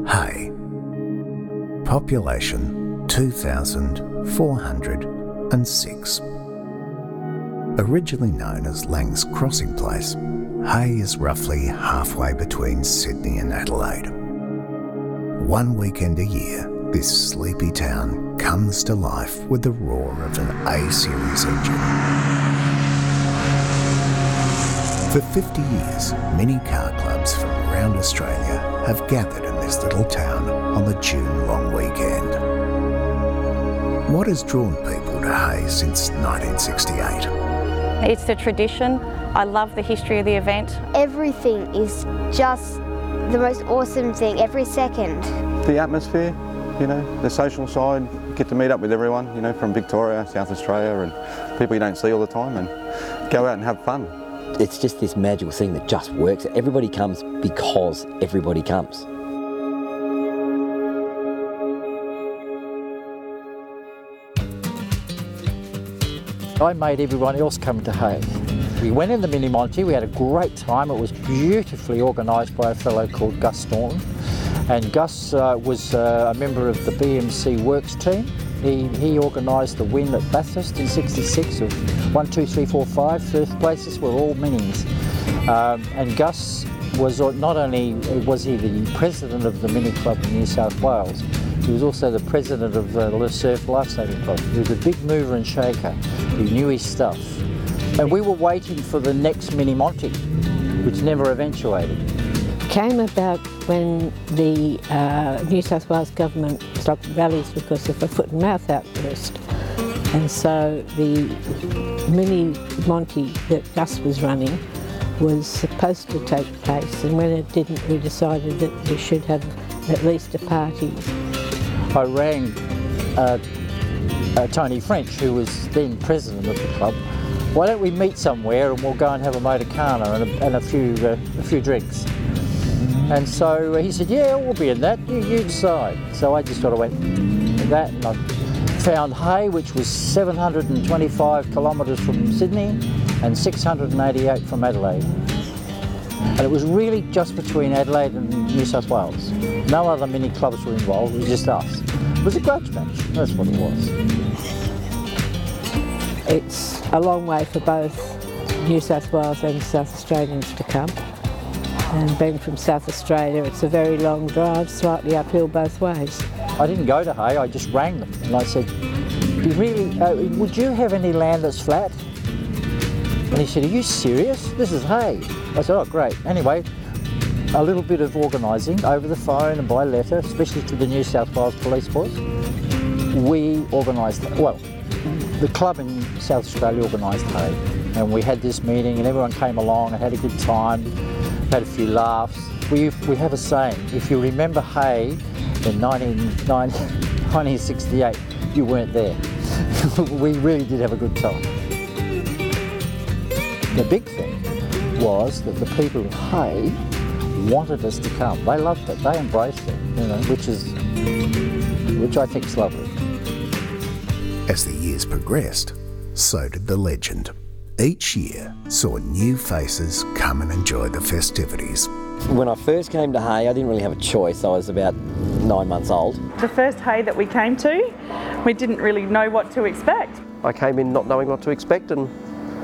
Hay. Population 2,406. Originally known as Lang's Crossing Place, Hay is roughly halfway between Sydney and Adelaide. One weekend a year, this sleepy town comes to life with the roar of an A-Series engine. For 50 years, many car clubs from around Australia have gathered in this little town on the June long weekend. What has drawn people to Hay since 1968? It's the tradition. I love the history of the event. Everything is just the most awesome thing, every second. The atmosphere, you know, the social side, you get to meet up with everyone, you know, from Victoria, South Australia, and people you don't see all the time, and go out and have fun. It's just this magical thing that just works. Everybody comes because everybody comes. I made everyone else come to Hay. We went in the Mini Monty, we had a great time. It was beautifully organised by a fellow called Gus Staunton. And Gus was a member of the BMC Works team. He organised the win at Bathurst in '66 of 1, 2, 3, 4, 5. First places were all minis. And Gus was not only was he the president of the Mini Club in New South Wales, he was also the president of the Le Surf Lifesaving Club. He was a big mover and shaker. He knew his stuff. And we were waiting for the next Mini Monty, which never eventuated. Came about when the New South Wales government stopped rallies because of a foot and mouth outburst. And so the Mini Monty that Gus was running was supposed to take place, and when it didn't, we decided that we should have at least a party. I rang Tony French, who was then president of the club. Why don't we meet somewhere and we'll go and have a motorcana and a few drinks. And so he said, yeah, we'll be in that, you decide. So I just sort of went with that, and I found Hay, which was 725 kilometres from Sydney and 688 from Adelaide. And it was really just between Adelaide and New South Wales. No other mini clubs were involved, it was just us. It was a grudge match, that's what it was. It's a long way for both New South Wales and South Australians to come. And being from South Australia, it's a very long drive, slightly uphill both ways. I didn't go to Hay, I just rang them and I said, would you have any land that's flat? And he said, are you serious? This is Hay. I said, oh great. Anyway, a little bit of organising over the phone and by letter, especially to the New South Wales Police Force. We organised, well, the club in South Australia organised Hay, and we had this meeting and everyone came along and had a good time, had a few laughs. We have a saying, if you remember Hay in 1968, you weren't there. We really did have a good time. The big thing was that the people of Hay wanted us to come. They loved it, they embraced it, you know, which I think is lovely. As the years progressed, so did the legend. Each year saw new faces come and enjoy the festivities. When I first came to Hay, I didn't really have a choice. I was about 9 months old. The first Hay that we came to, we didn't really know what to expect. I came in not knowing what to expect, and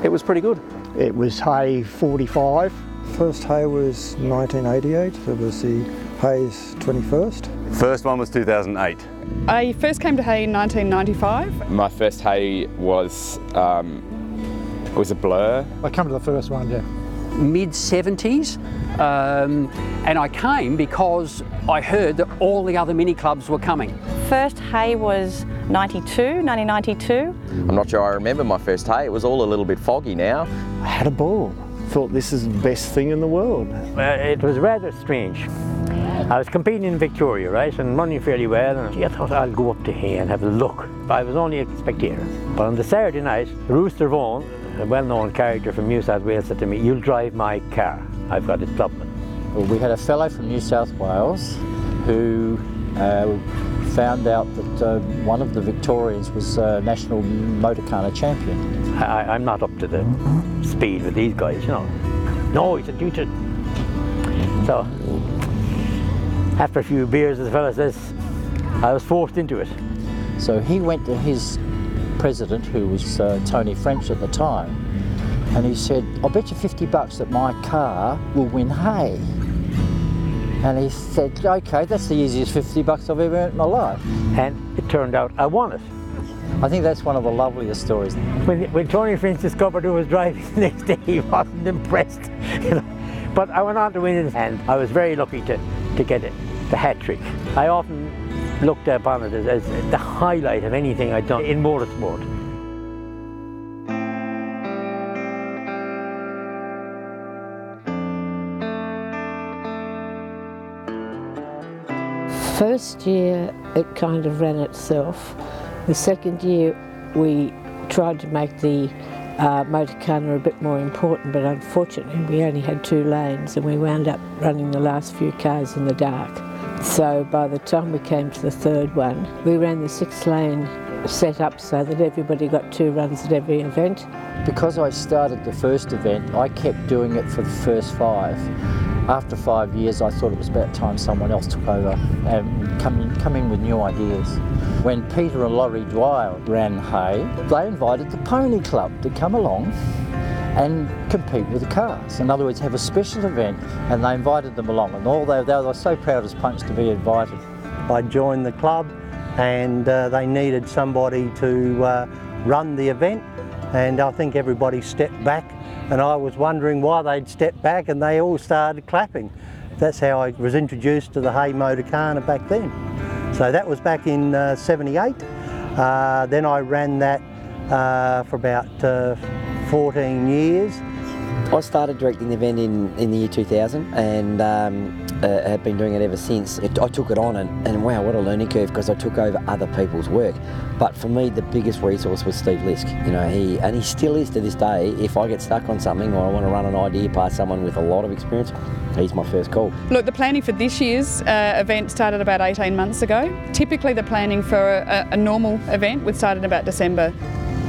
it was pretty good. It was Hay 45. First Hay was 1988. It was the Hay's 21st. First one was 2008. I first came to Hay in 1995. My first Hay was a blur. I came to the first one, yeah. Mid-70s, and I came because I heard that all the other mini clubs were coming. First Hay was 1992. I'm not sure I remember my first Hay. It was all a little bit foggy now. I had a ball. Thought this is the best thing in the world. It was rather strange. I was competing in Victoria, right, and running fairly well, and I thought I'll go up to here and have a look. But I was only a spectator. But on the Saturday night, Rooster Vaughan, a well-known character from New South Wales, said to me, "You'll drive my car. I've got a Clubman." Well, we had a fellow from New South Wales who found out that one of the Victorians was a national motorcar champion. I'm not up to the speed with these guys, you know. No, he said, you should. So after a few beers, as the fella says, I was forced into it. So he went to his president, who was Tony French at the time, and he said, "I'll bet you $50 that my car will win hay." And he said, "Okay, that's the easiest $50 I've ever earned in my life." And it turned out I won it. I think that's one of the loveliest stories. When Tony French discovered who was driving the next day, he wasn't impressed. You know? But I went on to win it, and I was very lucky to get it, the hat trick. I often looked upon it as the highlight of anything I'd done in motorsport. First year it kind of ran itself. The second year we tried to make the Motorcana a bit more important, but unfortunately we only had 2 lanes and we wound up running the last few cars in the dark. So by the time we came to the third one, we ran the 6-lane set up so that everybody got 2 runs at every event. Because I started the first event, I kept doing it for the first 5. After 5 years, I thought it was about time someone else took over and come in with new ideas. When Peter and Laurie Dwyer ran hay, they invited the Pony Club to come along and compete with the cars. In other words, have a special event, and they invited them along, and they were so proud as punch to be invited. I joined the club, and they needed somebody to run the event, and I think everybody stepped back, and I was wondering why they'd stepped back, and they all started clapping. That's how I was introduced to the Hay Motorcana back then. So that was back in '78. Then I ran that for about 14 years. I started directing the event in the year 2000 and have been doing it ever since. I took it on and wow, what a learning curve, because I took over other people's work. But for me, the biggest resource was Steve Lisk. You know, he still is to this day. If I get stuck on something or I want to run an idea past someone with a lot of experience, he's my first call. Look, the planning for this year's event started about 18 months ago. Typically the planning for a normal event would start in about December.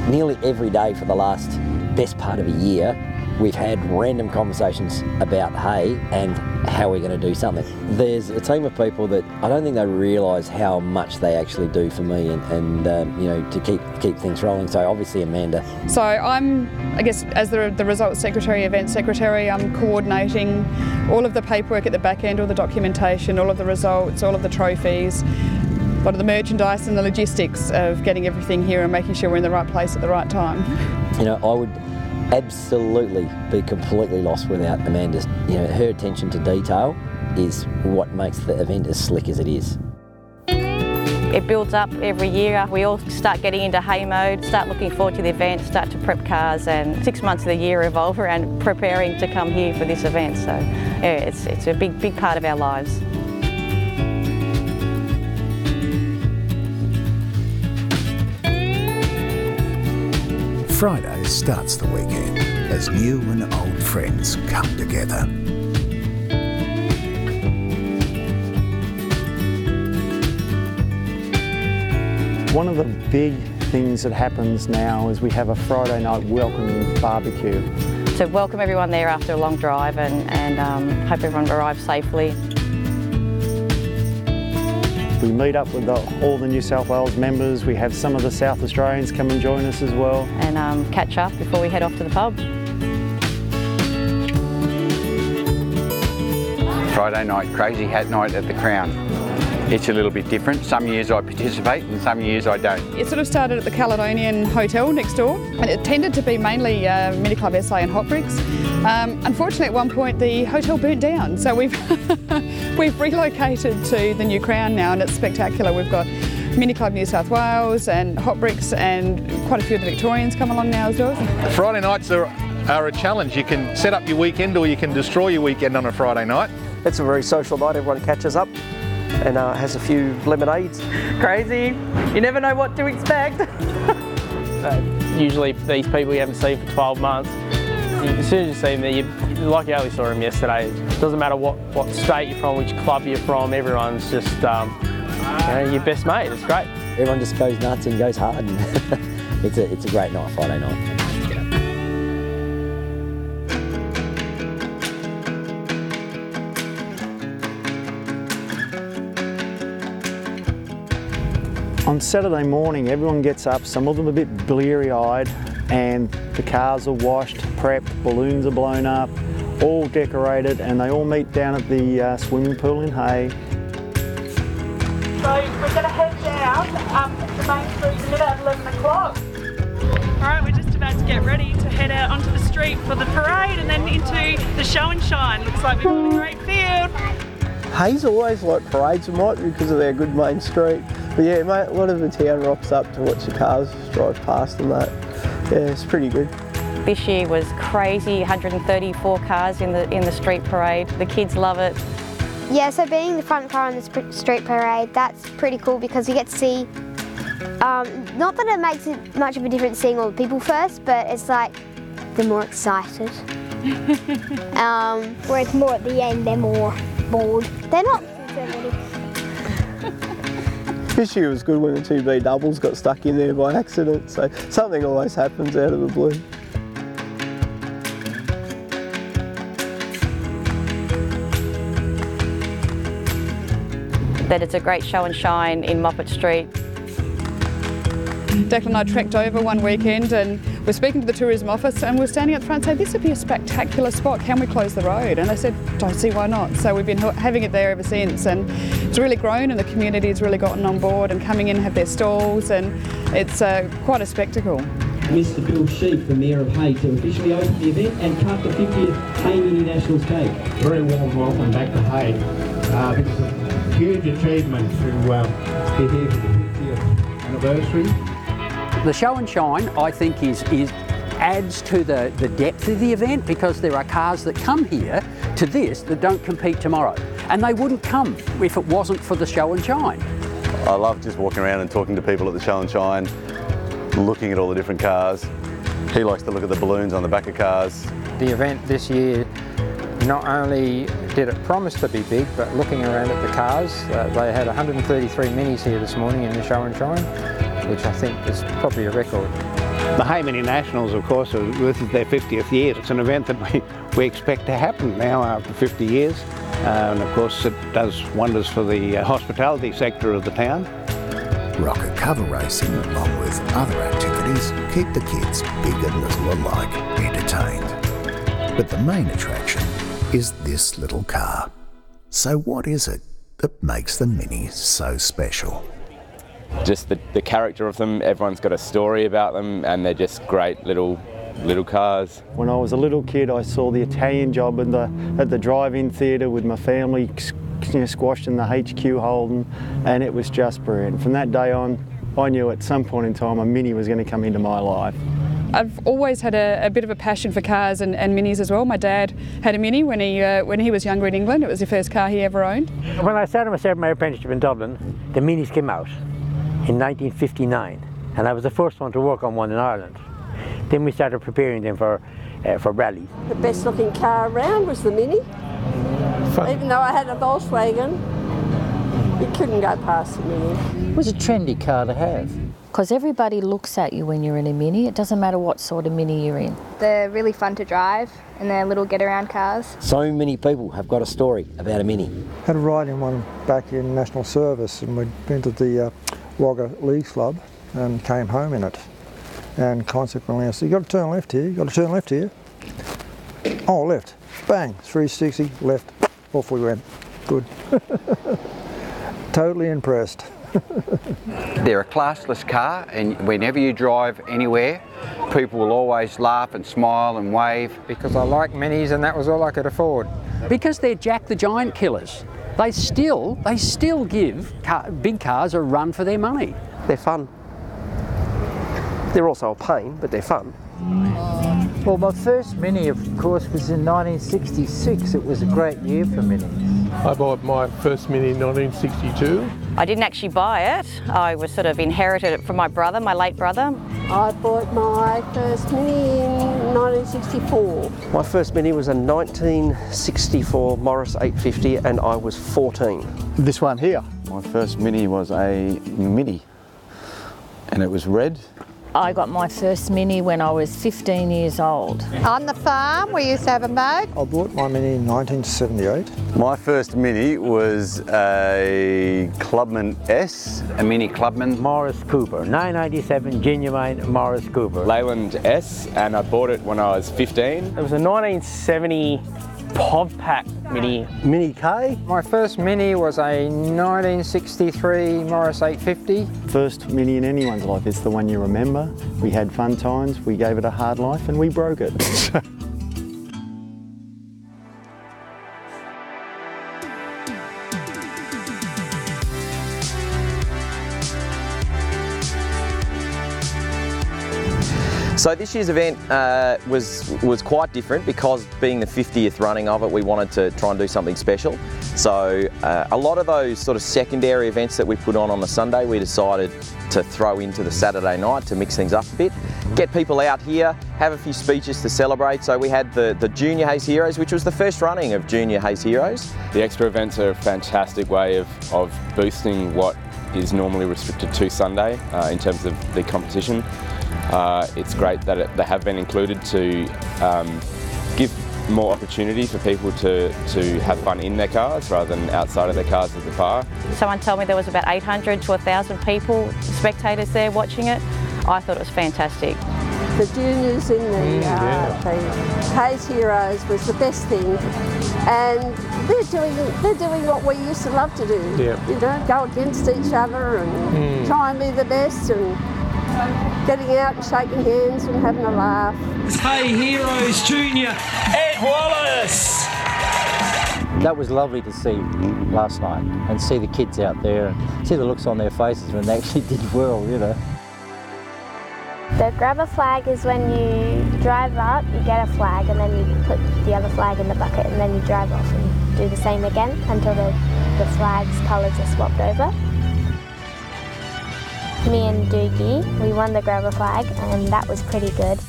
Nearly every day for the last best part of a year, we've had random conversations about hay and how we're going to do something. There's a team of people that I don't think they realise how much they actually do for me and you know, to keep things rolling. So obviously Amanda. So I'm, I guess, as the results secretary, event secretary, I'm coordinating all of the paperwork at the back end, all the documentation, all of the results, all of the trophies, a lot of the merchandise and the logistics of getting everything here and making sure we're in the right place at the right time. You know, I would absolutely be completely lost without Amanda's. You know, her attention to detail is what makes the event as slick as it is. It builds up every year. We all start getting into hay mode, start looking forward to the event, start to prep cars, and 6 months of the year revolve around preparing to come here for this event. So yeah, it's a big part of our lives. Friday starts the weekend as new and old friends come together. One of the big things that happens now is we have a Friday night welcoming barbecue. So welcome everyone there after a long drive and hope everyone arrives safely. We meet up with all the New South Wales members. We have some of the South Australians come and join us as well. And catch up before we head off to the pub. Friday night, crazy hat night at the Crown. It's a little bit different. Some years I participate and some years I don't. It sort of started at the Caledonian Hotel next door, and it tended to be mainly Mini Club SA and Hot Bricks. Unfortunately, at one point the hotel burnt down, so we've relocated to the new Crown now, and it's spectacular. We've got Mini Club New South Wales and Hot Bricks, and quite a few of the Victorians come along now as well. Friday nights are a challenge. You can set up your weekend or you can destroy your weekend on a Friday night. It's a very social night. Everyone catches up and has a few lemonades. Crazy. You never know what to expect. Usually these people you haven't seen for 12 months, as soon as you see them, like Ali saw him yesterday, it doesn't matter what state you're from, which club you're from, everyone's just you know, your best mate. It's great. Everyone just goes nuts and goes hard, and it's a great night, Friday night. On Saturday morning, everyone gets up, some of them a bit bleary-eyed, and the cars are washed, prepped, balloons are blown up, all decorated, and they all meet down at the swimming pool in Hay. So we're going to head down the main street at about 11 o'clock. Alright, we're just about to get ready to head out onto the street for the parade and then into the show and shine. Looks like we've got a great field. Hayes always like parades, might because of their good main street. But yeah, mate, a lot of the town rocks up to watch the cars drive past and that. Yeah, it's pretty good. This year was crazy, 134 cars in the street parade. The kids love it. Yeah, so being the front car on the street parade, that's pretty cool because you get to see, not that it makes it much of a difference seeing all the people first, but it's like, they're more excited. Whereas more at the end, they're more bored. They're not. This year was good when the 2B doubles got stuck in there by accident, so something always happens out of the blue. That it's a great show and shine in Moppet Street. Declan and I trekked over one weekend and we're speaking to the tourism office and we're standing at the front saying, this would be a spectacular spot, can we close the road? And they said, don't see why not. So we've been having it there ever since, and it's really grown and the community has really gotten on board and coming in and have their stalls, and it's quite a spectacle. Mr Bill Sheep, the Mayor of Hay, to officially open the event and cut the 50th Hay Mini Nationals cake. Very warm welcome back to Hay. It's a huge achievement to be here for the 50th anniversary. The show and shine, I think, adds to the depth of the event, because there are cars that come here to this that don't compete tomorrow, and they wouldn't come if it wasn't for the show and shine. I love just walking around and talking to people at the show and shine, looking at all the different cars. He likes to look at the balloons on the back of cars. The event this year, not only did it promise to be big, but looking around at the cars, they had 133 minis here this morning in the show and shine, which I think is probably a record. The Hay Mini Nationals, of course, this is their 50th year. It's an event that we expect to happen now after 50 years. And of course it does wonders for the hospitality sector of the town. Rocket cover racing, along with other activities, keep the kids, big and little alike, entertained. But the main attraction is this little car. So what is it that makes the Mini so special? Just the character of them. Everyone's got a story about them, and they're just great little cars. When I was a little kid, I saw the Italian Job at the drive-in theatre with my family, squashed in the HQ Holden, and it was just brilliant. From that day on, I knew at some point in time a Mini was going to come into my life. I've always had a bit of a passion for cars and minis as well. My dad had a Mini when he was younger in England. It was the first car he ever owned. When I started my apprenticeship in Dublin, the Minis came out in 1959, and I was the first one to work on one in Ireland. Then we started preparing them for rallies. The best looking car around was the Mini. Even though I had a Volkswagen, you couldn't go past the Mini. It was a trendy car to have. Because everybody looks at you when you're in a Mini. It doesn't matter what sort of Mini you're in. They're really fun to drive, and they're little get-around cars. So many people have got a story about a Mini. Had a ride in one back in National Service, and we'd been to the Wagga Leagues Club and came home in it. And consequently I said, you've got to turn left here, you've got to turn left here. Oh, left. Bang, 360, left. Off we went. Good. Totally impressed. They're a classless car, and whenever you drive anywhere, people will always laugh and smile and wave. Because I like Minis and that was all I could afford. Because they're Jack the Giant killers. They still give big cars a run for their money. They're fun. They're also a pain, but they're fun. Well, my first Mini, of course, was in 1966. It was a great year for Minis. I bought my first Mini in 1962. I didn't actually buy it. I was sort of inherited it from my brother, my late brother. I bought my first Mini in 1964. My first Mini was a 1964 Morris 850, and I was 14. This one here. My first Mini was a Mini, and it was red. I got my first Mini when I was 15 years old. On the farm, we used to have a mode. I bought my Mini in 1978. My first Mini was a Clubman S. A Mini Clubman. Morris Cooper, 997 genuine Morris Cooper. Leyland S, and I bought it when I was 15. It was a 1970 PovPac Mini. Mini K. My first Mini was a 1963 Morris 850. First Mini in anyone's life is the one you remember. We had fun times, we gave it a hard life and we broke it. So this year's event was quite different because being the 50th running of it, we wanted to try and do something special. So a lot of those sort of secondary events that we put on the Sunday, we decided to throw into the Saturday night to mix things up a bit. Get people out here, have a few speeches to celebrate. So we had the Junior Hayes Heroes, which was the first running of Junior Hayes Heroes. The extra events are a fantastic way of boosting what is normally restricted to Sunday in terms of the competition. It's great that they have been included to give more opportunity for people to have fun in their cars rather than outside of their cars at the bar. Someone told me there was about 800 to 1,000 people, spectators there watching it. I thought it was fantastic. The juniors in the Hayes Heroes was the best thing, and they're doing what we used to love to do. Yeah. You know, go against each other and try and be the best, and getting out and shaking hands and having a laugh. Hey Heroes Junior, Ed Wallace! That was lovely to see last night and see the kids out there and see the looks on their faces when they actually did well, you know. The grab a flag is when you drive up, you get a flag, and then you put the other flag in the bucket, and then you drive off and do the same again until the flag's colours are swapped over. Me and Doogie, we won the grab a flag, and that was pretty good.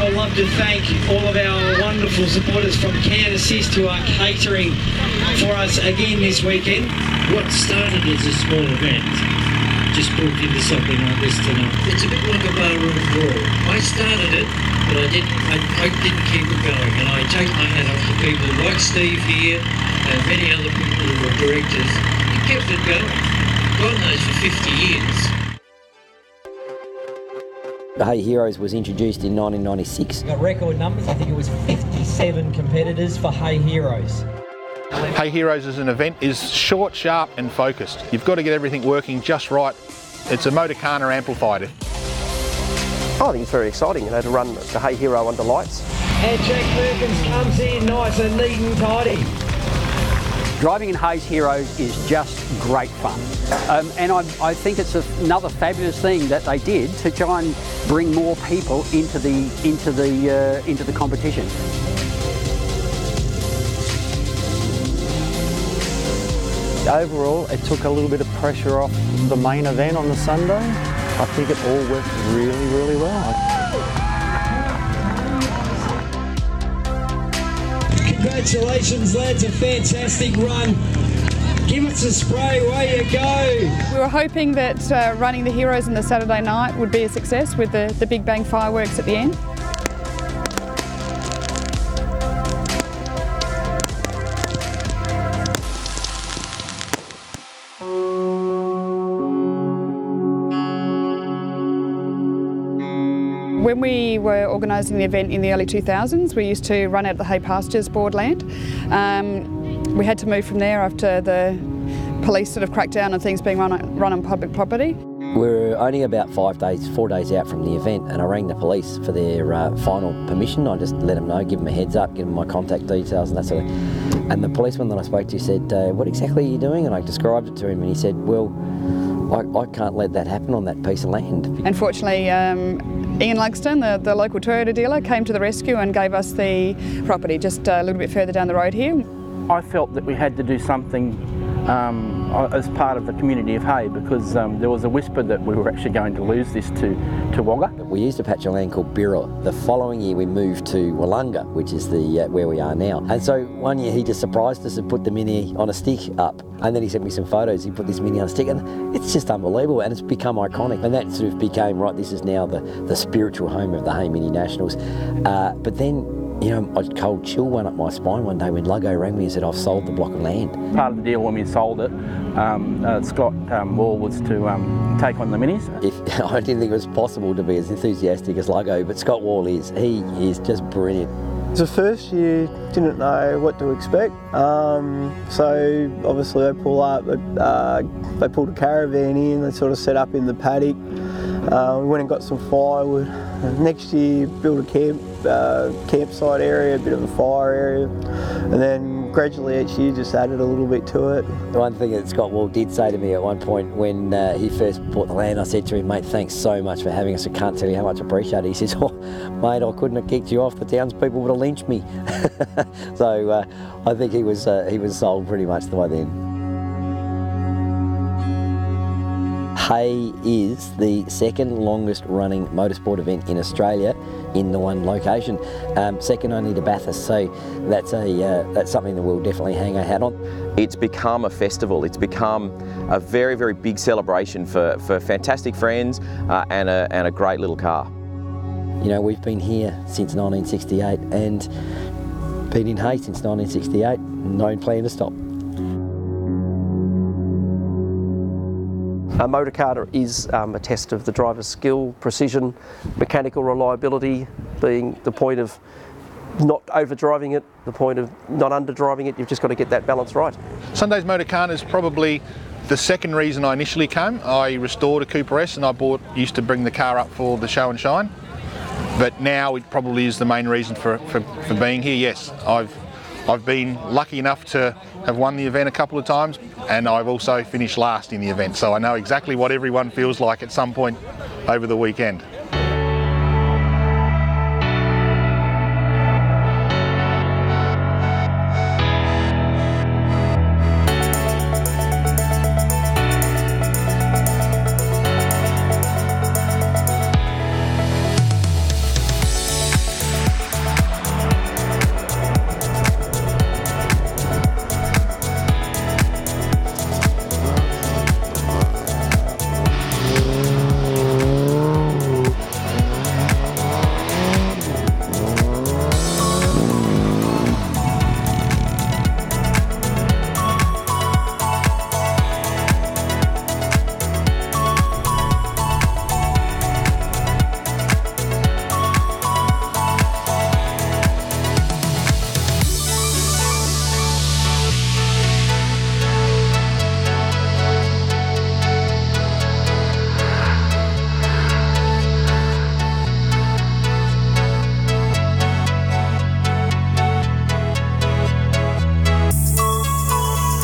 I'd love to thank all of our wonderful supporters from Can Assist who are catering for us again this weekend. What started as a small event just brought into something like this tonight. It's a bit like a barroom brawl. I started it, but I didn't keep it going, and I take my hat off to people like Steve here and many other people who were directors who kept it going. God knows, for 50 years. The Hay Heroes was introduced in 1996. Got record numbers, I think it was 57 competitors for Hay Heroes. Hay Heroes as an event is short, sharp and focused. You've got to get everything working just right. It's a Motorcana amplified. I think it's very exciting, you know, to run the Hay Hero under lights. And Jack Perkins comes in nice and neat and tidy. Driving in Hayes Heroes is just great fun, and I think it's another fabulous thing that they did to try and bring more people into the competition. Overall, it took a little bit of pressure off the main event on the Sunday. I think it all worked really, really well. Congratulations lads, a fantastic run. Give us a spray, away you go. We were hoping that running the Heroes on the Saturday night would be a success with the Big Bang fireworks at the end. When we were organising the event in the early 2000s, we used to run out of the Hay Pastures Boardland. We had to move from there after the police sort of cracked down on things being run on public property. We were only about 4 days out from the event, and I rang the police for their final permission. I just let them know, give them a heads up, give them my contact details and that sort of thing. And the policeman that I spoke to said, what exactly are you doing? And I described it to him, and he said, well, I can't let that happen on that piece of land. Unfortunately, Ian Lugston, the local Toyota dealer, came to the rescue and gave us the property just a little bit further down the road here. I felt that we had to do something as part of the community of Hay, because there was a whisper that we were actually going to lose this to Wagga. We used a patch of land called Birra. The following year we moved to Wollonga, which is the where we are now. And so one year he just surprised us and put the Mini on a stick up. And then he sent me some photos. He put this Mini on a stick, and it's just unbelievable, and it's become iconic. And that sort of became, right, this is now the spiritual home of the Hay Mini Nationals. But then, you know, a cold chill went up my spine one day when Luggo rang me and said, I've sold the block of land. Part of the deal when we sold it, Scott Wall was to take on the Minis. I didn't think it was possible to be as enthusiastic as Luggo, but Scott Wall is. He is just brilliant. The first year, didn't know what to expect. So obviously they pull up, they pulled a caravan in, they sort of set up in the paddock. We went and got some firewood. Next year, built a campsite area, a bit of a fire area, and then gradually each year just added a little bit to it. The one thing that Scott Wall did say to me at one point when he first bought the land, I said to him, mate, thanks so much for having us. I can't tell you how much I appreciate it. He says, oh, mate, I couldn't have kicked you off. The townspeople would have lynched me. So I think he was sold pretty much the way then. Hay is the second longest running motorsport event in Australia in the one location, second only to Bathurst, so that's something that we'll definitely hang our hat on. It's become a festival, it's become a very, very big celebration for fantastic friends and a great little car. You know, we've been here since 1968 and been in Hay since 1968, no plan to stop. A motorcar is a test of the driver's skill, precision, mechanical reliability, being the point of not over-driving it, the point of not under-driving it. You've just got to get that balance right. Sunday's Motorcar is probably the second reason I initially came. I restored a Cooper S and I used to bring the car up for the show and shine. But now it probably is the main reason for being here. Yes, I've been lucky enough to have won the event a couple of times, and I've also finished last in the event, so I know exactly what everyone feels like at some point over the weekend.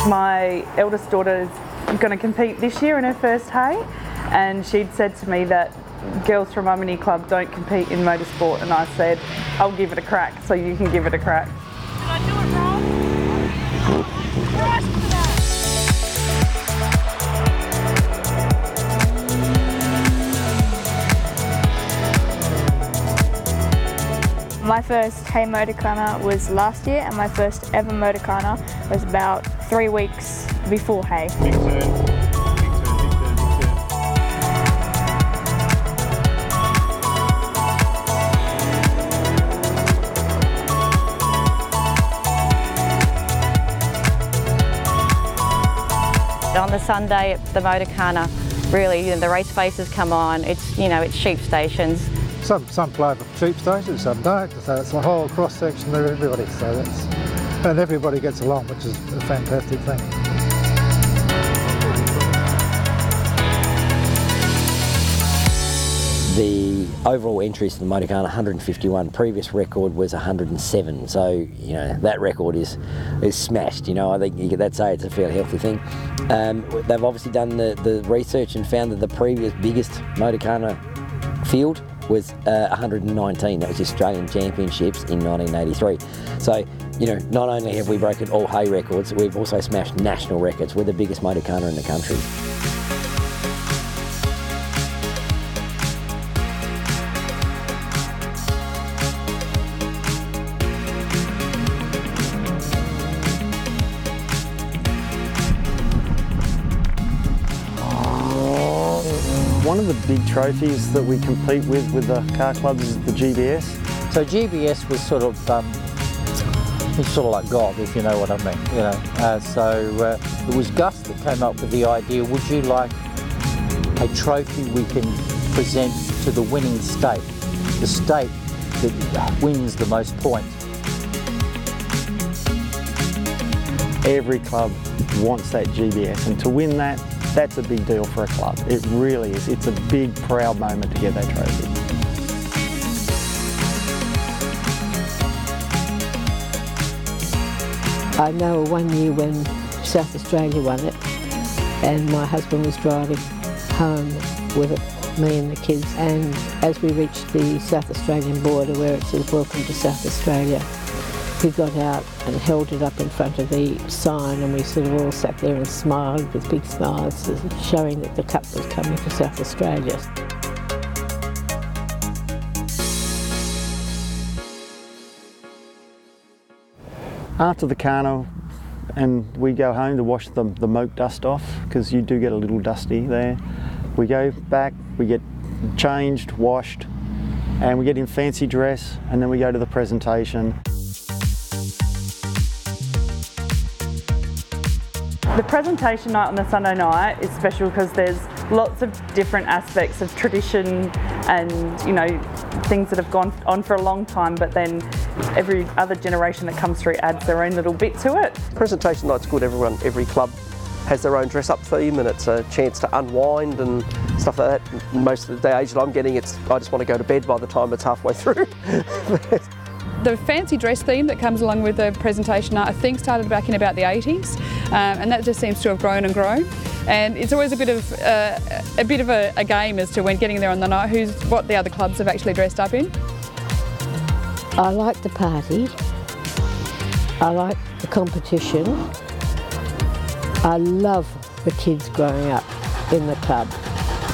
My eldest daughter is going to compete this year in her first Hay, and she'd said to me that girls from our mini club don't compete in motorsport, and I said, I'll give it a crack, so you can give it a crack. Did I do it wrong? My first Hay Motorcana was last year, and my first ever Motorcana was about 3 weeks before Hay. Big turn, big turn, big turn, big turn. On the Sunday at the Motorcana, really, the race faces come on. It's, you know, it's sheep stations. Some play for sheep stations, some don't. So it's a whole cross section of everybody. So that's, and everybody gets along, which is a fantastic thing. The overall entries to the Motorcana, 151. Previous record was 107. So, you know, that record is smashed. You know, I think that's it's a fairly healthy thing. They've obviously done the research and found that the previous biggest Motorcana field was 119. That was the Australian Championships in 1983. So, you you know, not only have we broken all hay records, we've also smashed national records. We're the biggest motorcarner in the country. One of the big trophies that we compete with the car clubs is the GBS. So GBS was sort of, it's sort of like God, if you know what I mean. You know, it was Gus that came up with the idea, would you like a trophy we can present to the winning state, the state that wins the most points? Every club wants that GBS, and to win that, that's a big deal for a club. It really is. It's a big, proud moment to get that trophy. I know one year when South Australia won it, and my husband was driving home with it, me and the kids, and as we reached the South Australian border where it says "Welcome to South Australia," we got out and held it up in front of the sign, and we sort of all sat there and smiled with big smiles, showing that the cup was coming to South Australia. After the carnival, and we go home to wash the moke dust off, because you do get a little dusty there. We go back, we get changed, washed, and we get in fancy dress, and then we go to the presentation. The presentation night on the Sunday night is special because there's lots of different aspects of tradition and, you know, things that have gone on for a long time, but then every other generation that comes through adds their own little bit to it. Presentation night's good. Every club has their own dress-up theme, and it's a chance to unwind and stuff like that. Most of the age that I'm getting, I just want to go to bed by the time it's halfway through. The fancy dress theme that comes along with the presentation night, I think, started back in about the 80s, and that just seems to have grown and grown. And it's always a bit of a game as to when getting there on the night, what the other clubs have actually dressed up in. I like the party. I like the competition. I love the kids growing up in the club,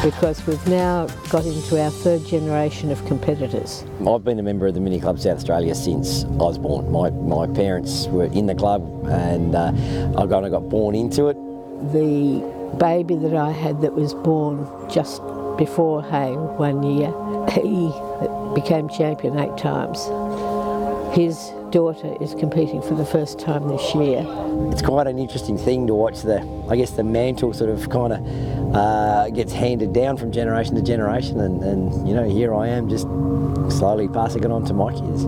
because we've now got into our third generation of competitors. I've been a member of the Mini Club South Australia since I was born. My parents were in the club, and I kind of got born into it. The baby that I had that was born just before hay 1 year, he became champion 8 times. His daughter is competing for the first time this year. It's quite an interesting thing to watch the mantle sort of kind of gets handed down from generation to generation, and you know, here I am just slowly passing it on to my kids.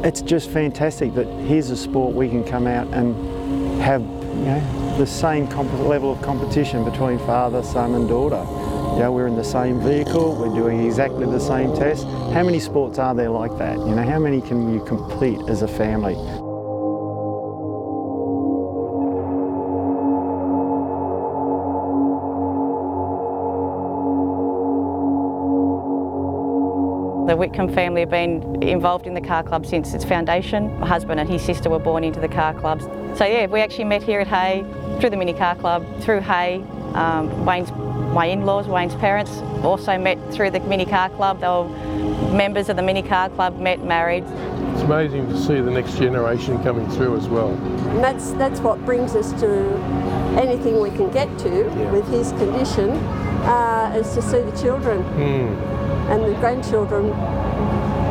It's just fantastic that here's a sport we can come out and have, you know, the same level of competition between father, son and daughter. You know, we're in the same vehicle, we're doing exactly the same test. How many sports are there like that? You know, how many can you complete as a family? The Whitcomb family have been involved in the car club since its foundation. My husband and his sister were born into the car clubs. So yeah, we actually met here at Hay, through the Mini Car Club, through Hay. My in-laws, Wayne's parents, also met through the Mini Car Club. They were members of the Mini Car Club, met, married. It's amazing to see the next generation coming through as well. And that's what brings us to anything we can get to with his condition, is to see the children and the grandchildren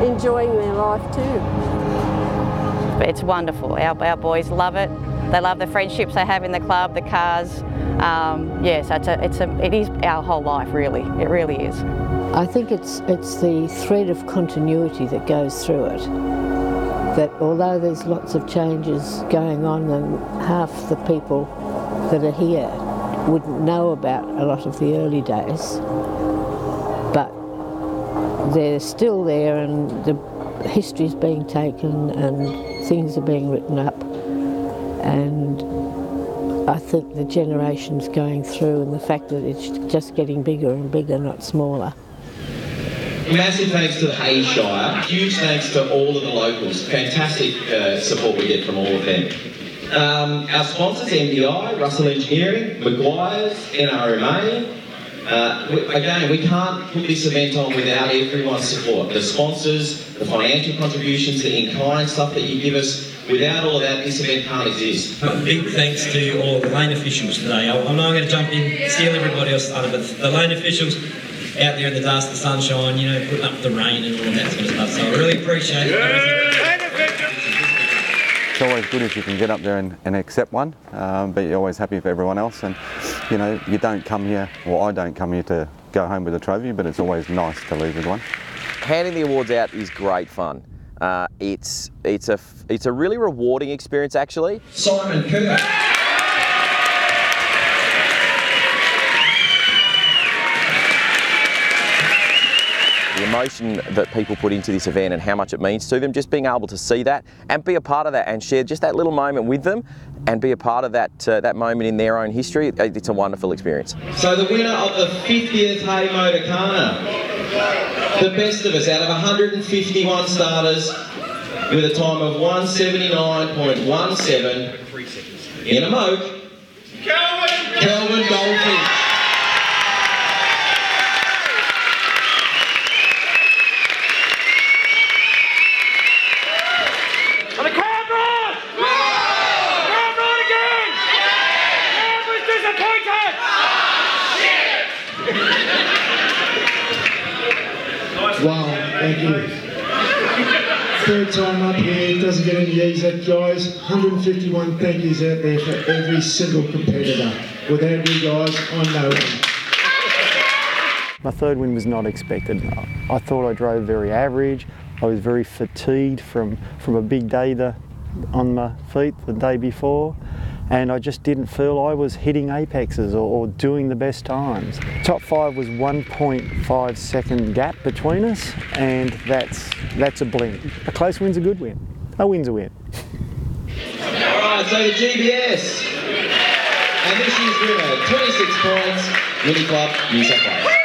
enjoying their life too. It's wonderful. Our boys love it. They love the friendships they have in the club, the cars. Yes, it is our whole life, really. It really is. I think it's the thread of continuity that goes through it. That although there's lots of changes going on, and half the people that are here wouldn't know about a lot of the early days, but they're still there, and the history's being taken and things are being written up, and I think the generation's going through, and the fact that it's just getting bigger and bigger, not smaller. Massive thanks to the Hayes Shire. Huge thanks to all of the locals. Fantastic support we get from all of them. Our sponsors, MDI, Russell Engineering, Maguire's, NRMA. Again, we can't put this event on without everyone's support. The sponsors, the financial contributions, the in-kind stuff that you give us. Without all of that, this event can't exist. A big thanks to all the lane officials today. I'm not going to jump in, steal everybody else's thunder, but the lane officials out there in the dust, the sunshine, you know, putting up the rain and all of that sort of stuff. So I really appreciate everything. It's always good if you can get up there and accept one, but you're always happy for everyone else. And you know, you don't come here, well, I don't come here to go home with a trophy, but it's always nice to leave with one. Handing the awards out is great fun. It's a really rewarding experience, actually. Simon Cooper. The emotion that people put into this event and how much it means to them, just being able to see that and be a part of that and share just that little moment with them and be a part of that that moment in their own history, it's a wonderful experience. So the winner of the 50th Hay Motorcana, the best of us out of 151 starters with a time of 179.17 in a moke, Kelvin Goldfish. Wow, thank you. Third time up here, doesn't get any easier, guys. 151 thank yous out there for every single competitor. Without you guys, I'm no one. My third win was not expected. I thought I drove very average. I was very fatigued from a big day on my feet the day before. And I just didn't feel I was hitting apexes or doing the best times. Top 5 was 1.5 second gap between us, and that's a blend. A close win's a good win. A win's a win. Alright, so the GBS. And this year's winner, 26 points, Mini Club, New South Wales.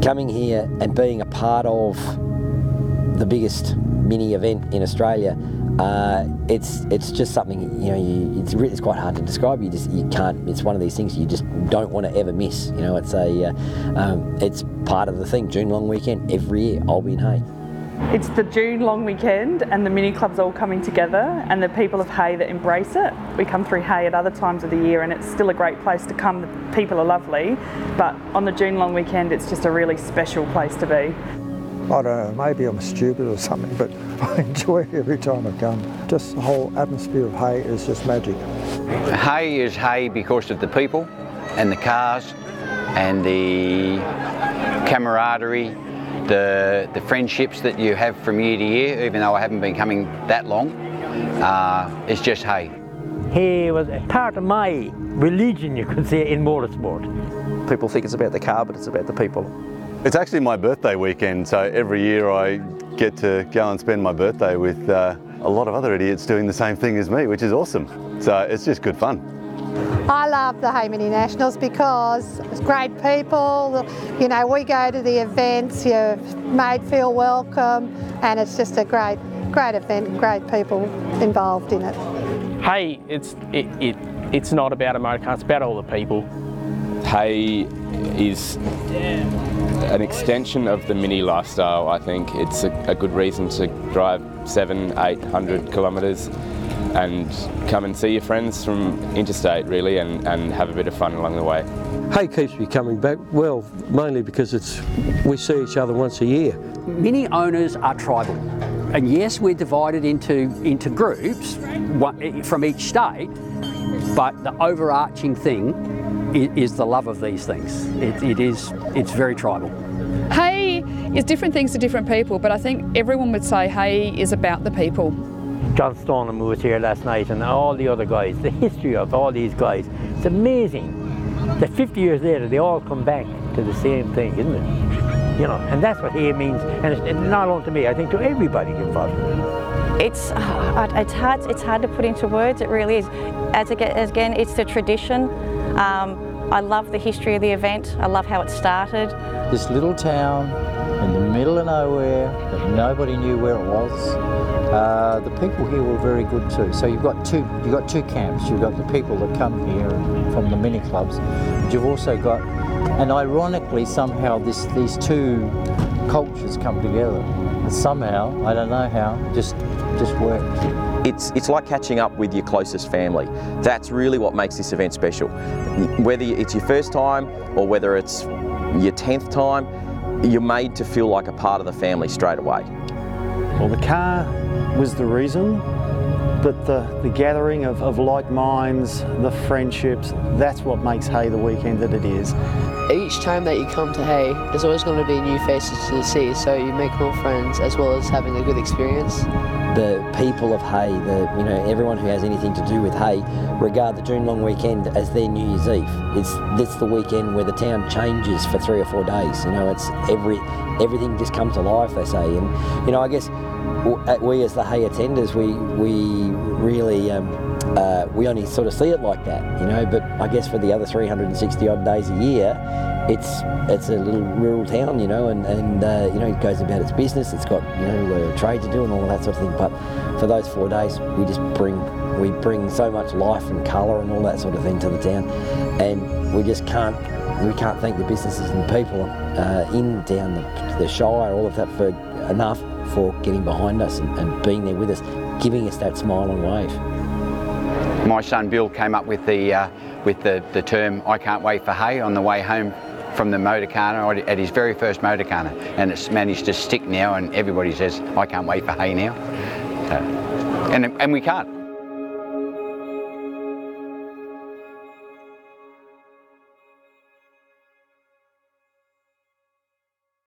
Coming here and being a part of the biggest mini event in Australia, it's just something, you know, it's quite hard to describe. You can't. It's one of these things you just don't want to ever miss. You know, it's part of the thing. June long weekend every year. I'll be in Hay. It's the June long weekend and the mini clubs all coming together, and the people of Hay that embrace it. We come through Hay at other times of the year and it's still a great place to come. The people are lovely, but on the June long weekend it's just a really special place to be. I don't know, maybe I'm stupid or something, but I enjoy it every time I come. Just the whole atmosphere of Hay is just magic. Hay is Hay because of the people and the cars and the camaraderie, the friendships that you have from year to year, even though I haven't been coming that long. It's just Hay. Hay was a part of my religion, you could say, in motorsport. People think it's about the car, but it's about the people. It's actually my birthday weekend, so every year I get to go and spend my birthday with a lot of other idiots doing the same thing as me, which is awesome. So it's just good fun. I love the Hay Mini Nationals because it's great people, you know, we go to the events, you're made feel welcome, and it's just a great event and great people involved in it. Hay, it's not about a motorcar, it's about all the people. Hay is an extension of the mini lifestyle. I think it's a good reason to drive 700-800 kilometres and come and see your friends from interstate really and have a bit of fun along the way. Hay keeps me coming back, well, mainly because we see each other once a year. Mini owners are tribal, and yes, we're divided into groups from each state, but the overarching thing is the love of these things. It's very tribal. Hay is different things to different people, but I think everyone would say Hay is about the people. John Stoneham was here last night and all the other guys, the history of all these guys, it's amazing that 50 years later they all come back to the same thing, isn't it? you know, and that's what hay means, and it's not only to me, I think to everybody involved. It's hard to put into words, it really is. Again, it's the tradition. I love the history of the event, I love how it started. This little town in the middle of nowhere that nobody knew where it was. The people here were very good too. So you've got two camps. You've got the people that come here from the mini clubs, but you've also got, and ironically somehow these two cultures come together. And somehow, I don't know how, just works. It's like catching up with your closest family. That's really what makes this event special. Whether it's your first time or whether it's your 10th time, you're made to feel like a part of the family straight away. Well, the car was the reason, but the gathering of like minds, the friendships, that's what makes Hay the weekend that it is. Each time that you come to Hay, there's always going to be new faces to see, so you make more friends as well as having a good experience. The people of Hay, everyone who has anything to do with Hay, regard the June long weekend as their New Year's Eve. It's the weekend where the town changes for 3 or 4 days. You know, it's everything just comes to life, they say. And you know, I guess we as the Hay attenders, we really we only sort of see it like that, you know. But I guess for the other 360 odd days a year, it's a little rural town, you know, and you know, it goes about its business. It's got, you know, trade to do and all that sort of thing. But for those 4 days, we bring so much life and colour and all that sort of thing to the town, and we just can't thank the businesses and people in town, the Shire, all of that for enough for getting behind us and being there with us, giving us that smile and wave. My son Bill came up with the term "I can't wait for Hay" on the way home from the Motorcana at his very first Motorcana, and it's managed to stick now, and everybody says, "I can't wait for Hay now," and we can't.